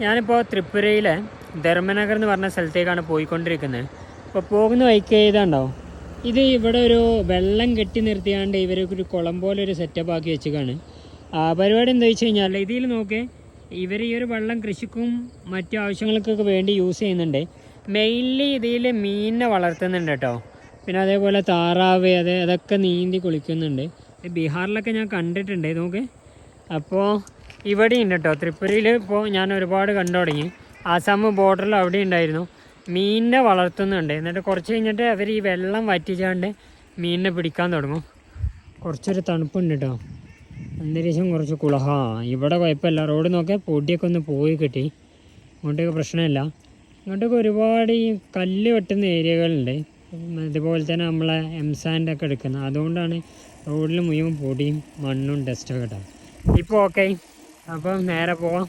ഞാനിപ്പോൾ ത്രിപുരയിലെ ധർമ്മനഗർ എന്ന് പറഞ്ഞ സ്ഥലത്തേക്കാണ് പോയിക്കൊണ്ടിരിക്കുന്നത്. അപ്പോൾ പോകുന്ന വഴിക്ക് ഇതുണ്ടാവും, ഇത് ഇവിടെ ഒരു വെള്ളം കെട്ടി നിർത്തിയാണ്ട് ഇവരൊരു കുളം പോലെ ഒരു സെറ്റപ്പ് ആക്കി വെച്ചേക്കാണ്. പരിപാടി എന്താ വെച്ച് കഴിഞ്ഞാൽ, ഇതിൽ നോക്കി ഇവർ ഈ ഒരു വെള്ളം കൃഷിക്കും മറ്റു ആവശ്യങ്ങൾക്കൊക്കെ വേണ്ടി യൂസ് ചെയ്യുന്നുണ്ട്. മെയിൻലി ഇതിൽ മീനിനെ വളർത്തുന്നുണ്ട് കേട്ടോ. പിന്നെ അതേപോലെ താറാവ് അതൊക്കെ നീന്തി കുളിക്കുന്നുണ്ട്. ബീഹാറിലൊക്കെ ഞാൻ കണ്ടിട്ടുണ്ട് നോക്ക്. അപ്പോൾ ഇവിടെ ഉണ്ട് കേട്ടോ. ത്രിപുരയിൽ ഇപ്പോൾ ഞാൻ ഒരുപാട് കണ്ടു തുടങ്ങി. ആസാം ബോർഡറിൽ അവിടെ ഉണ്ടായിരുന്നു. മീനിനെ വളർത്തുന്നുണ്ട്. എന്നിട്ട് കുറച്ച് കഴിഞ്ഞിട്ട് അവർ ഈ വെള്ളം വറ്റിച്ചാണ്ട് മീനിനെ പിടിക്കാൻ തുടങ്ങും. കുറച്ചൊരു തണുപ്പുണ്ട് കേട്ടോ, അന്തരീക്ഷം കുറച്ച് കുളഹാ. ഇവിടെ കുഴപ്പമില്ല, റോഡ് നോക്കിയാൽ പൊടിയൊക്കെ ഒന്ന് പോയി കിട്ടി. ഇങ്ങോട്ടേക്ക് പ്രശ്നമില്ല. ഇങ്ങോട്ടേക്ക് ഒരുപാട് ഈ കല്ല് വെട്ടുന്ന ഏരിയകളുണ്ട്. അതുപോലെ തന്നെ നമ്മളെ എംസാൻഡൊക്കെ എടുക്കുന്നത്. അതുകൊണ്ടാണ് റോഡിൽ മുഴുവൻ പൊടിയും മണ്ണും ഡസ്റ്റൊക്കെ കേട്ടോ. ഇപ്പോൾ ഓക്കെ, അപ്പം നേരെ പോവാം.